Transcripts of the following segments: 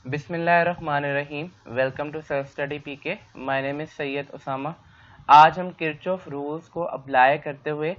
बिस्मिल्लाहिर्रहमानिर्रहीम। Welcome to self study PK. My name is Syed Usama. आज हम किरचॉफ रूल्स को अप्लाई करते हुए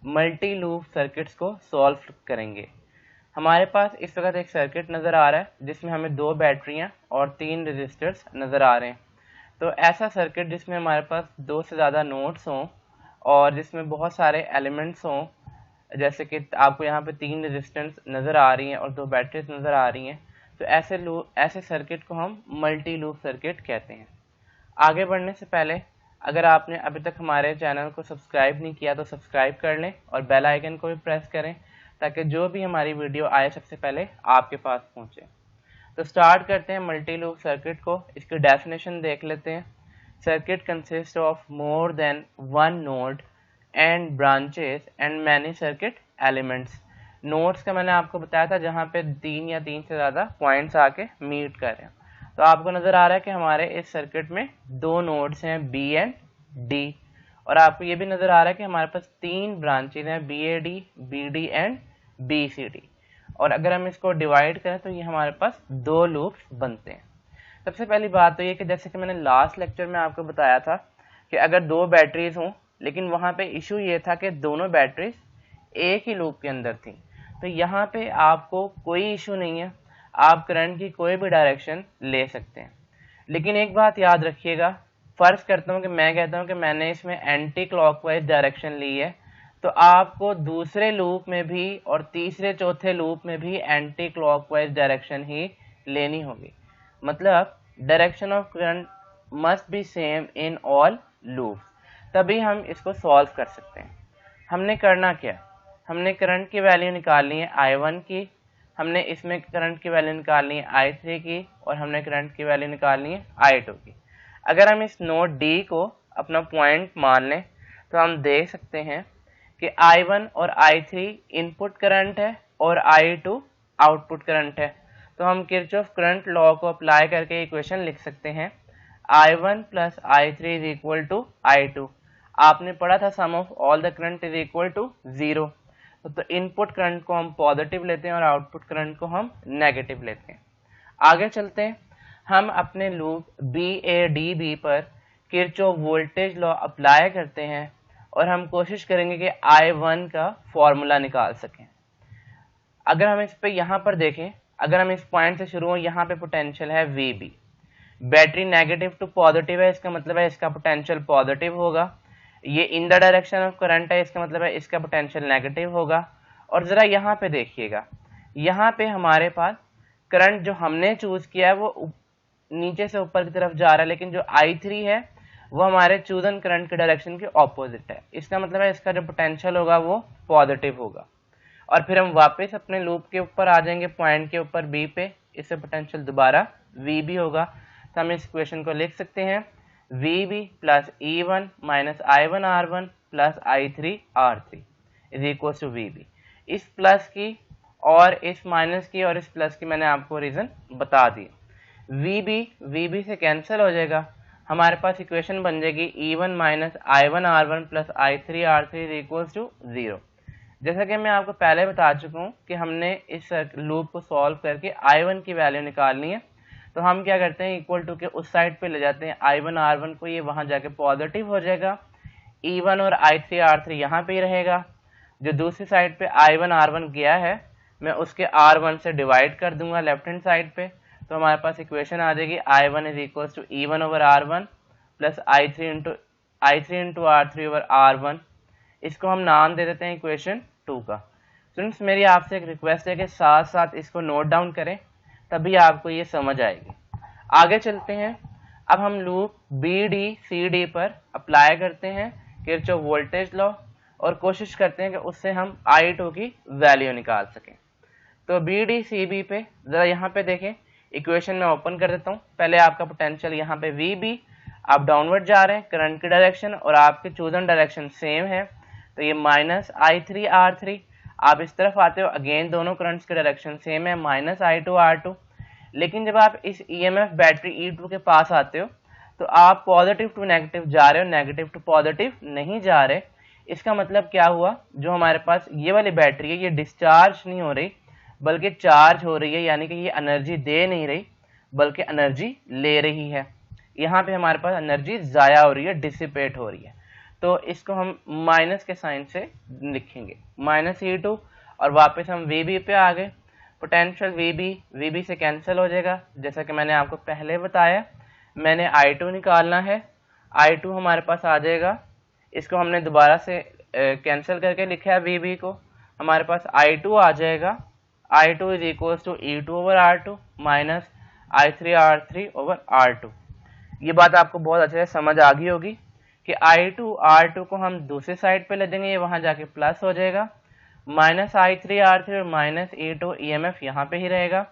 मल्टी लूप सर्किट्स को सॉल्व करेंगे। हमारे पास इस वक्त एक सर्किट नज़र आ रहा है जिसमें हमें 2 बैटरियां और 3 रजिस्टर्स नज़र आ रहे हैं। तो ऐसा सर्किट जिसमें हमारे पास 2 से ज़्यादा नोड्स हों और जिसमें बहुत सारे एलिमेंट्स हों, जैसे कि आपको यहाँ पे 3 रेजिस्टेंस नज़र आ रही हैं और 2 बैटरीज नज़र आ रही हैं, तो ऐसे सर्किट को हम मल्टी लूप सर्किट कहते हैं। आगे बढ़ने से पहले अगर आपने अभी तक हमारे चैनल को सब्सक्राइब नहीं किया तो सब्सक्राइब कर लें और बेल आइकन को भी प्रेस करें ताकि जो भी हमारी वीडियो आए सबसे पहले आपके पास पहुंचे। तो स्टार्ट करते हैं मल्टी लूप सर्किट को। इसकी डेफिनेशन देख लेते हैं। Circuit consist of more than one node and branches and many circuit elements. Nodes का मैंने आपको बताया था जहाँ पे 3 या 3 से ज़्यादा पॉइंट्स आके मीट कर रहे हैं। तो आपको नज़र आ रहा है कि हमारे इस सर्किट में 2 नोड्स हैं बी एंड डी, और आपको ये भी नज़र आ रहा है कि हमारे पास 3 ब्रांचेज हैं B A D, B D and B C D. और अगर हम इसको डिवाइड करें तो ये हमारे पास 2 लूप्स बनते हैं। सबसे पहली बात तो ये कि जैसे कि मैंने लास्ट लेक्चर में आपको बताया था कि अगर 2 बैटरीज हों, लेकिन वहाँ पे इशू ये था कि दोनों बैटरीज एक ही लूप के अंदर थी, तो यहाँ पे आपको कोई इशू नहीं है, आप करंट की कोई भी डायरेक्शन ले सकते हैं। लेकिन एक बात याद रखिएगा, फर्ज करता हूँ कि मैं कहता हूँ कि मैंने इसमें एंटी क्लॉकवाइज डायरेक्शन ली है, तो आपको दूसरे लूप में भी और तीसरे चौथे लूप में भी एंटी क्लॉकवाइज डायरेक्शन ही लेनी होगी। मतलब direction of current must be same in all loops, तभी हम इसको सॉल्व कर सकते हैं। हमने करना क्या, हमने करंट की वैल्यू निकालनी है I1 की, हमने इसमें करंट की वैल्यू निकालनी है I3 की, और हमने करंट की वैल्यू निकालनी है I2 की। अगर हम इस नोड D को अपना पॉइंट मान लें तो हम देख सकते हैं कि I1 और I3 इनपुट करंट है और I2 आउटपुट करंट है। तो हम किरचॉफ करंट लॉ को अप्लाई करके इक्वेशन लिख सकते हैं I1 plus I3 is equal to I2। आपने पढ़ा था sum of all the current is equal to 0। तो इनपुट करंट को हम पॉजिटिव लेते हैं और आउटपुट करंट को हम नेगेटिव लेते हैं। आगे चलते हैं, हम अपने loop B A D B पर किरचॉफ वोल्टेज लॉ अप्लाई करते हैं और हम कोशिश करेंगे कि I1 का फॉर्मूला निकाल सकें। अगर हम इस पे यहाँ पर देखें, अगर हम इस पॉइंट से शुरू हो, यहाँ पे पोटेंशियल है VB, battery negative to positive है, इसका मतलब है इसका पोटेंशियल पॉजिटिव होगा। ये in the direction of current है, इसका मतलब है इसका पोटेंशियल नेगेटिव होगा। और जरा यहाँ पे देखिएगा, यहाँ पे हमारे पास करंट जो हमने चूज किया है वो नीचे से ऊपर की तरफ जा रहा है, लेकिन जो I3 है वो हमारे चूजन करंट के डायरेक्शन के ऑपोजिट है। इसका मतलब है इसका जो पोटेंशियल होगा वो पॉजिटिव होगा। और फिर हम वापस अपने लूप के ऊपर आ जाएंगे, पॉइंट के ऊपर B पे, इससे पोटेंशियल दोबारा VB होगा। तो हम इस इक्वेशन को लिख सकते हैं VB plus E1 minus I1 R1 plus I3 R3 is equal to VB। इस प्लस की और इस माइनस की और इस प्लस की मैंने आपको रीजन बता दी। VB से कैंसिल हो जाएगा, हमारे पास इक्वेशन बन जाएगी E1 minus I1 R1 plus I3 R3 is equal to 0। जैसा कि मैं आपको पहले बता चुका हूँ कि हमने इस लूप को सॉल्व करके I1 की वैल्यू निकालनी है, तो हम क्या करते हैं इक्वल टू के उस साइड पे ले जाते हैं I1 R1 को, ये वहां जाके पॉजिटिव हो जाएगा। E1 और I3 R3 यहाँ पे ही रहेगा। जो दूसरी साइड पे I1 R1 गया है मैं उसके R1 से डिवाइड कर दूंगा लेफ्ट हैंड साइड पे, तो हमारे पास इक्वेशन आ जाएगी I1 is equal to E1 over R1 plus I3 into R3 over R1। इसको हम नाम दे देते हैं इक्वेशन 2 का। स्टूडेंट्स, मेरी आपसे एक रिक्वेस्ट है कि साथ साथ इसको नोट डाउन करें, तभी आपको ये समझ आएगी। आगे चलते हैं, अब हम loop B D C D पर अप्लाई करते हैं किरचॉफ वोल्टेज लॉ और कोशिश करते हैं कि उससे हम I2 की वैल्यू निकाल सकें। तो बी डी सी बी पे जरा यहाँ पे देखें, इक्वेशन में ओपन कर देता हूँ। पहले आपका पोटेंशियल यहाँ पे VB, आप डाउनवर्ड जा रहे हैं, करंट की डायरेक्शन और आपके चूजन डायरेक्शन सेम है, तो ये माइनस I3 R3। आप इस तरफ आते हो, अगेन दोनों करंट्स के डायरेक्शन सेम है, माइनस I2 R2। लेकिन जब आप इस EMF बैटरी E2 के पास आते हो तो आप पॉजिटिव टू नेगेटिव जा रहे हो, नेगेटिव टू पॉजिटिव नहीं जा रहे। इसका मतलब क्या हुआ, जो हमारे पास ये वाली बैटरी है ये डिस्चार्ज नहीं हो रही बल्कि चार्ज हो रही है, यानी कि ये एनर्जी दे नहीं रही बल्कि एनर्जी ले रही है। यहाँ पे हमारे पास एनर्जी ज़ाया हो रही है, डिसिपेट हो रही है। तो इसको हम माइनस के साइन से लिखेंगे, -E2, और वापस हम VB पे आ गए। पोटेंशियल VB से कैंसिल हो जाएगा, जैसा कि मैंने आपको पहले बताया। मैंने I2 निकालना है, I2 हमारे पास आ जाएगा, इसको हमने दोबारा से कैंसिल करके लिखा है VB को, हमारे पास I2 आ जाएगा। I2 is equal to E2/R2 minus I3R3/R2। ये बात आपको बहुत अच्छे से समझ आ गई होगी कि I2R2 को हम दूसरी साइड पे ले देंगे, ये वहां जाके प्लस हो जाएगा, माइनस I3R3 और माइनस E2 EMF यहाँ पे ही रहेगा,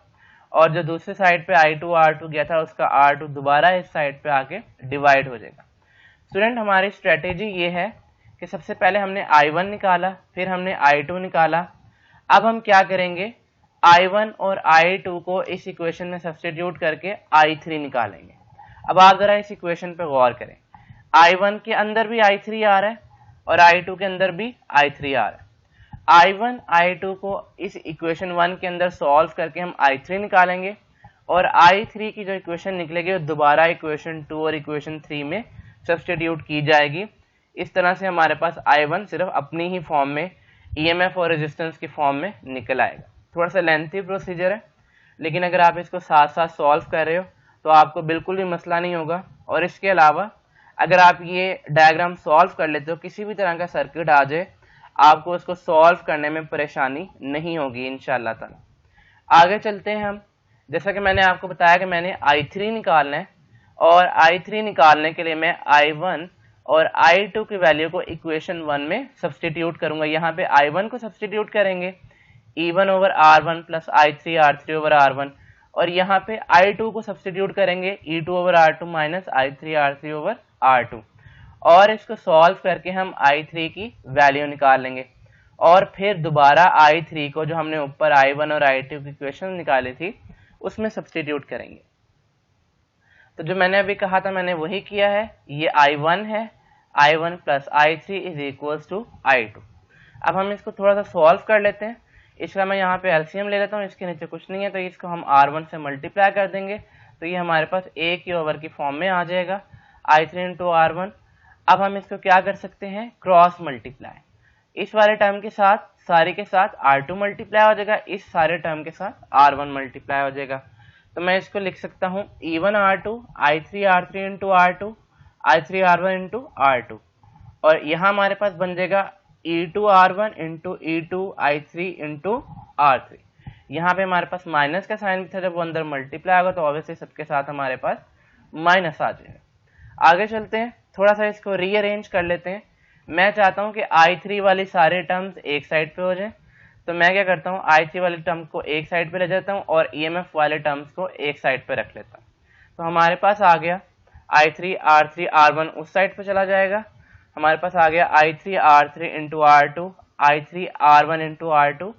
और जो दूसरी साइड पे I2R2 गया था उसका R2 दोबारा इस साइड पे आके डिवाइड हो जाएगा। स्टूडेंट, हमारी स्ट्रेटेजी ये है कि सबसे पहले हमने I1 निकाला, फिर हमने I2 निकाला। अब हम क्या करेंगे, I1 और I2 को इस इक्वेशन में सब्स्टिट्यूट करके I3 निकालेंगे। अब आप जरा इस इक्वेशन पे गौर करें, I1 के अंदर भी I3 आ रहा है और I2 के अंदर भी I3 आ रहा है। I1 I2 को इस इक्वेशन 1 के अंदर सॉल्व करके हम I3 निकालेंगे, और I3 की जो इक्वेशन निकलेगी वो दोबारा इक्वेशन 2 और इक्वेशन 3 में सब्स्टिट्यूट की जाएगी। इस तरह से हमारे पास I1 सिर्फ अपनी ही फॉर्म में EMF और रेजिस्टेंस की फॉर्म में निकल आएगा। थोड़ा सा लेंथी प्रोसीजर है, लेकिन अगर आप इसको साथ साथ सॉल्व कर रहे हो तो आपको बिल्कुल भी मसला नहीं होगा। और इसके अलावा अगर आप ये डायग्राम सॉल्व कर लेते हो, किसी भी तरह का सर्किट आ जाए, आपको उसको सॉल्व करने में परेशानी नहीं होगी इंशाअल्लाह ताला। आगे चलते हैं हम। जैसा कि मैंने आपको बताया कि मैंने I3 निकालना है, और I3 निकालने के लिए मैं I1 और I2 की वैल्यू को इक्वेशन 1 में सब्स्टिट्यूट करूंगा। यहाँ पे I1 को सब्स्टिट्यूट करेंगे E1/R1 प्लस I3R3/R1, और यहाँ पे I2 को सब्स्टिट्यूट करेंगे E2/R2 माइनस I3R3/R2, और इसको सॉल्व करके हम I3 की वैल्यू निकाल लेंगे, और फिर दोबारा I3 को जो हमने ऊपर I1 और I2 की इक्वेशन निकाली थी उसमें सब्स्टिट्यूट करेंगे। तो जो मैंने अभी कहा था मैंने वही किया है। ये I1 है, I1 plus I3 is equals to I2। अब हम इसको थोड़ा सा सॉल्व कर लेते हैं। इसका मैं यहाँ पे एलसीएम ले लेता हूँ, इसके नीचे कुछ नहीं है, तो इसको हम R1 से मल्टीप्लाई कर देंगे, तो ये हमारे पास A की ओवर की फॉर्म में आ जाएगा, I3 इंटू R1। अब हम इसको क्या कर सकते हैं, क्रॉस मल्टीप्लाई। इस वाले टर्म के साथ सारे के साथ R2 मल्टीप्लाई हो जाएगा, इस सारे टर्म के साथ R1 मल्टीप्लाई हो जाएगा। तो मैं इसको लिख सकता हूँ E1R2 I3R3 into R2 I3R1 into R2, और यहाँ हमारे पास बन जाएगा E2R1 into E2 I3 into R3। यहाँ पे हमारे पास माइनस का साइन भी था, जब वो अंदर मल्टीप्लाई होगा तो ऑब्वियसली सबके साथ हमारे पास माइनस आ जाएगा। आगे चलते हैं, थोड़ा सा इसको रीअरेंज कर लेते हैं। मैं चाहता हूँ कि I3 वाली सारे टर्म्स एक साइड पे हो जाए, तो मैं क्या करता हूँ, I3 वाले टर्म को एक साइड पे ले जाता हूँ और EMF वाले टर्म्स को एक साइड पे रख लेता हूँ। तो हमारे पास आ गया I3 R3 R1 उस साइड पे चला जाएगा, हमारे पास आ गया I3 R3 into R2 I3 R1 into R2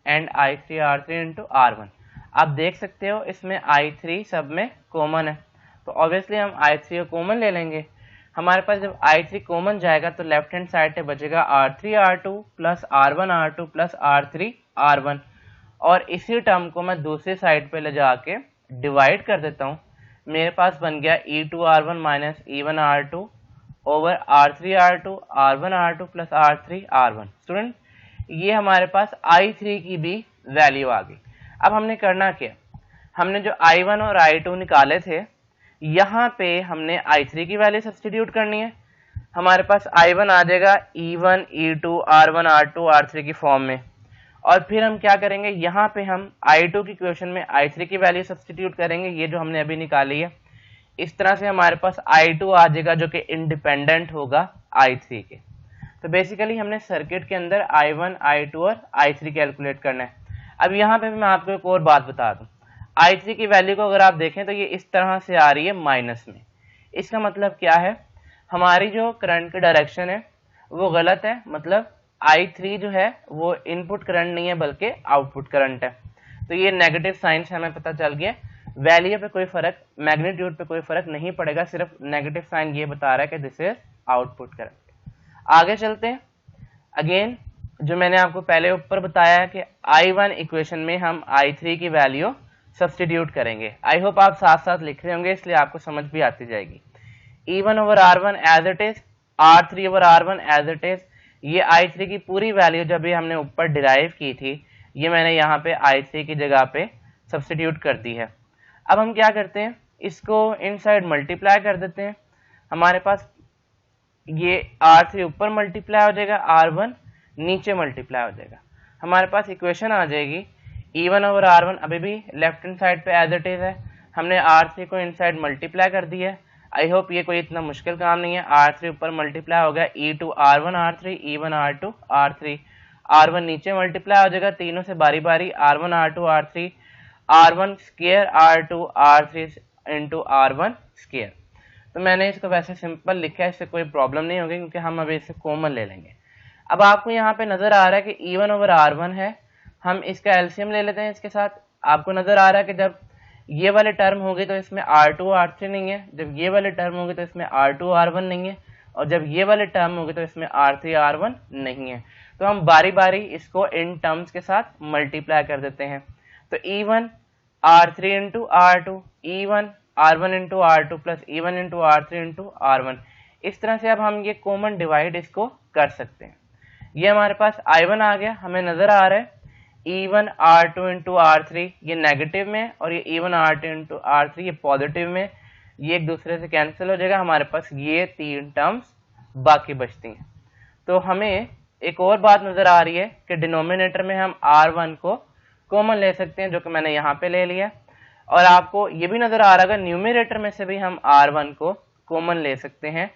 and I3 R3 into R1। आप देख सकते हो इसमें I3 सब में कॉमन है, तो ऑब्वियसली हम I3 को कॉमन ले लेंगे। हमारे पास जब I3 कॉमन जाएगा तो लेफ्ट हैंड साइड पे बचेगा R3 R2 plus R1 R2 plus R3 R1, और इसी टर्म को मैं दूसरी साइड पे ले जाके डिवाइड कर देता हूँ। मेरे पास बन गया E2R1 minus E1 R2 over R3 R2 R1 R2 plus R3 R1। Student, ये हमारे पास I3 की भी वैल्यू आ गई। अब हमने करना क्या, हमने जो I1 और I2 निकाले थे यहाँ पे हमने I3 की वैल्यू सब्स्टिट्यूट करनी है। हमारे पास I1 आ जाएगा E1 E2 R1 R2 R3 की फॉर्म में, और फिर हम क्या करेंगे, यहाँ पे हम I2 की इक्वेशन में I3 की वैल्यू सब्स्टिट्यूट करेंगे, ये जो हमने अभी निकाली है। इस तरह से हमारे पास I2 आ जाएगा जो कि इंडिपेंडेंट होगा I3 के। तो बेसिकली हमने सर्किट के अंदर I1 I2 और I3 कैलकुलेट करना है। अब यहाँ पे मैं आपको एक और बात बता दूं, I3 की वैल्यू को अगर आप देखें तो ये इस तरह से आ रही है माइनस में। इसका मतलब क्या है, हमारी जो करंट की डायरेक्शन है वो गलत है, मतलब I3 जो है वो इनपुट करंट नहीं है बल्कि आउटपुट करंट है। तो ये नेगेटिव साइन से हमें पता चल गया, वैल्यू पे कोई फर्क, मैग्नीट्यूड पे कोई फर्क नहीं पड़ेगा, सिर्फ नेगेटिव साइन ये बता रहा है कि दिस इज आउटपुट करंट। आगे चलते हैं। अगेन जो मैंने आपको पहले ऊपर बताया है कि I1 इक्वेशन में हम I3 की वैल्यू सब्सटीट्यूट करेंगे। आई होप आप साथ साथ लिख रहे होंगे, इसलिए आपको समझ भी आती जाएगी। E1 over R1 as it is, R3 over R1 as it is. ये I3 की पूरी वैल्यू जब ये हमने ऊपर डिराइव की थी, ये मैंने यहाँ पे I3 की जगह पे सब्सटीट्यूट कर दी है। अब हम क्या करते हैं, इसको इनसाइड मल्टीप्लाई कर देते हैं। हमारे पास ये R3 ऊपर मल्टीप्लाई हो जाएगा, R1 नीचे मल्टीप्लाई हो जाएगा। हमारे पास इक्वेशन आ जाएगी E1 ओवर R1 अभी भी लेफ्ट हैंड साइड पे एज इट इज है, हमने R3 को इनसाइड मल्टीप्लाई कर दिया है। आई होप ये कोई इतना मुश्किल काम नहीं है। R3 ऊपर मल्टीप्लाई हो गया, E2 R1 R3, E1 R2 R3, R1 नीचे मल्टीप्लाई हो जाएगा तीनों से बारी बारी, R1 R2 R3, R1 square R2 R3 into R1 square. तो मैंने इसको वैसे सिंपल लिखा है, इससे कोई प्रॉब्लम नहीं होगी क्योंकि हम अभी इसे कॉमन ले लेंगे। अब आपको यहाँ पे नजर आ रहा है कि E1 ओवर R1 है, हम इसका एलसीएम ले लेते हैं इसके साथ। आपको नजर आ रहा है कि जब ये वाले टर्म होगी तो इसमें R2 R3 नहीं है, जब ये वाले टर्म होगी तो इसमें R2 R1 नहीं है, और जब ये वाले टर्म होगी तो इसमें R3 R1 नहीं है। तो हम बारी बारी इसको इन टर्म्स के साथ मल्टीप्लाई कर देते हैं। तो E1 R3 into R2, E1 R1 into R2 plus E1 into R3 into R1। इस तरह से अब हम ये कॉमन डिवाइड इसको कर सकते हैं। ये हमारे पास I1 आ गया, हमें नजर आ रहा है E1 R2 इंटू R3 ये नेगेटिव में, और ये E1 R2 इंटू R3 ये पॉजिटिव में, ये एक दूसरे से कैंसिल हो जाएगा। हमारे पास ये तीन टर्म्स बाकी बचती हैं। तो हमें एक और बात नजर आ रही है कि डिनोमिनेटर में हम R1 को कॉमन ले सकते हैं, जो कि मैंने यहाँ पे ले लिया। और आपको ये भी नजर आ रहा है न्यूमरेटर में से भी हम R1 को कॉमन ले सकते हैं,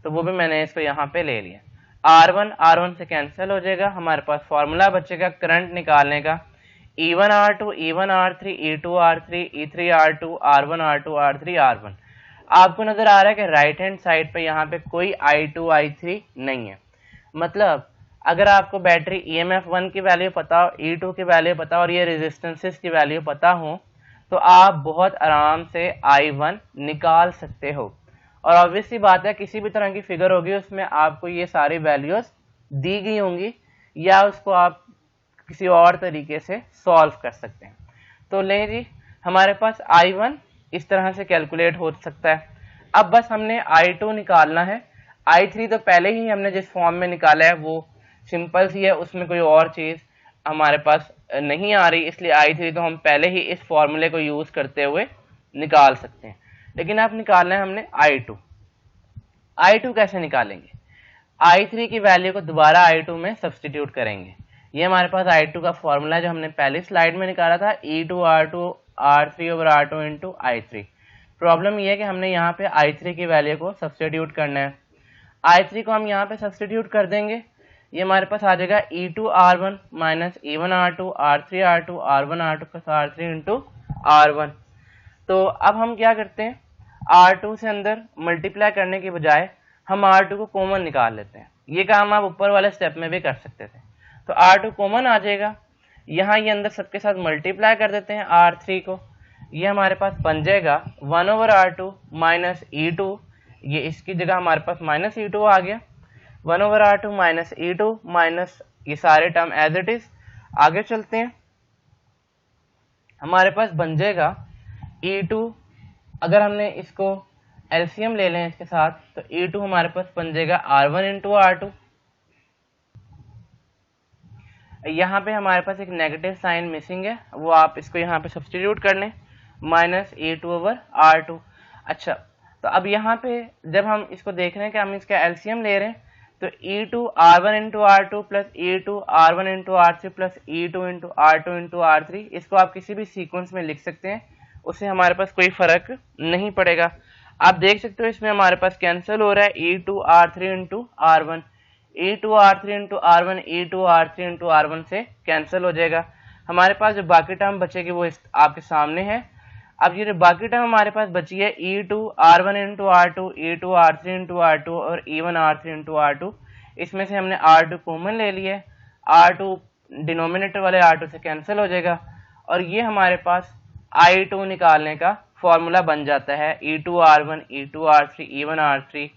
तो वो भी मैंने इसको यहाँ पे ले लिया। R1 से कैंसिल हो जाएगा, हमारे पास फॉर्मूला बचेगा करंट निकालने का E1 R2, E1 R3, E2 R3, E3 R2, R1 R2, R3 R1। आपको नजर आ रहा है कि राइट हैंड साइड पे यहाँ पे कोई I2 I3 नहीं है। मतलब अगर आपको बैटरी EMF 1 की वैल्यू पता हो, E2 की वैल्यू पता हो और ये रेजिस्टेंसेस की वैल्यू पता हो, तो आप बहुत आराम से I1 निकाल सकते हो। और ऑब्वियसली बात है, किसी भी तरह की फिगर होगी उसमें आपको ये सारी वैल्यूज दी गई होंगी, या उसको आप किसी और तरीके से सॉल्व कर सकते हैं। तो लें जी, हमारे पास I1 इस तरह से कैलकुलेट हो सकता है। अब बस हमने I2 निकालना है। I3 तो पहले ही हमने जिस फॉर्म में निकाला है वो सिंपल सी है, उसमें कोई और चीज हमारे पास नहीं आ रही, इसलिए I3 तो हम पहले ही इस फॉर्मूले को यूज करते हुए निकाल सकते हैं। लेकिन अब निकालना है हमने I2 कैसे निकालेंगे? I3 की वैल्यू को दोबारा I2 में सब्सटीट्यूट करेंगे। ये हमारे पास I2 का फॉर्मूला जो हमने पहली स्लाइड में निकाला था, E2 R2 R3 over R2 into I3। Problem ये है कि हमने यहाँ पे I3 की वैल्यू को सब्सटीट्यूट करना है। I3 को हम यहाँ पे सब्सटीट्यूट कर देंगे, ये हमारे पास आ जाएगा E2 R1 minus E1 R2 R3 R2 R1 R2 plus R3 into R1। तो अब हम क्या करते हैं, R2 से अंदर मल्टीप्लाई करने के बजाय हम R2 को कॉमन निकाल लेते हैं। ये काम आप ऊपर वाले स्टेप में भी कर सकते थे। तो R2 कॉमन आ जाएगा, यहाँ ये अंदर सबके साथ मल्टीप्लाई कर देते हैं R3 को। ये हमारे पास बन जाएगा 1 ओवर R2 माइनस E2, ये इसकी जगह हमारे पास माइनस E2 आ गया। 1 over R2 minus E2 minus ये सारे टर्म एज इट इज। आगे चलते हैं, हमारे पास बन जाएगा E2, अगर हमने इसको एलसीएम ले लें इसके साथ, तो E2 हमारे पास बन जाएगा R1 इंटू R2। यहाँ पे हमारे पास एक नेगेटिव साइन मिसिंग है, वो आप इसको यहाँ पे सब्सटीट्यूट कर लें, माइनस E2 ओवर R2। अच्छा, तो अब यहाँ पे जब हम इसको देख रहे हैं कि हम इसका एलसीएम ले रहे हैं, तो E2 R1 into R2 plus E2 R1 into R3 plus E2 into R2 into R3, इसको आप किसी भी सीक्वेंस में लिख सकते हैं, उससे हमारे पास कोई फर्क नहीं पड़ेगा। आप देख सकते हो इसमें हमारे पास कैंसिल हो रहा है E2 R3 into R1, E2 R3 into R1 E2 R3 into R1 से कैंसिल हो जाएगा। हमारे पास जो बाकी टर्म बचेगी वो आपके सामने है। अब ये जो बाकी टर्म हमारे पास बची है E2 R1 into R2, E2 R3 into R2 और E1 R3 इंटू R2, इसमें से हमने R2 कॉमन ले लिया है, R2 डिनोमिनेटर वाले R2 से कैंसिल हो जाएगा, और ये हमारे पास I2 निकालने का फॉर्मूला बन जाता है E2 R1 E2 R3 E1 R3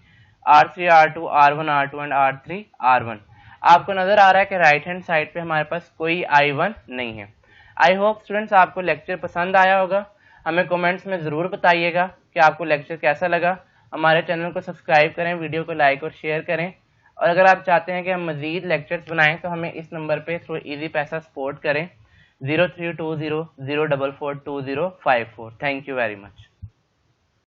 R3 R2 R1 R2 and R3 R1। आपको नजर आ रहा है कि राइट हैंड साइड पे हमारे पास कोई I1 नहीं है। आई होप स्टूडेंट्स आपको लेक्चर पसंद आया होगा। हमें कमेंट्स में ज़रूर बताइएगा कि आपको लेक्चर कैसा लगा। हमारे चैनल को सब्सक्राइब करें, वीडियो को लाइक और शेयर करें, और अगर आप चाहते हैं कि हम मज़ीद लेक्चर्स बनाएं तो हमें इस नंबर पे थ्रू इजी पैसा सपोर्ट करें 0320 044 2054। Thank you very much.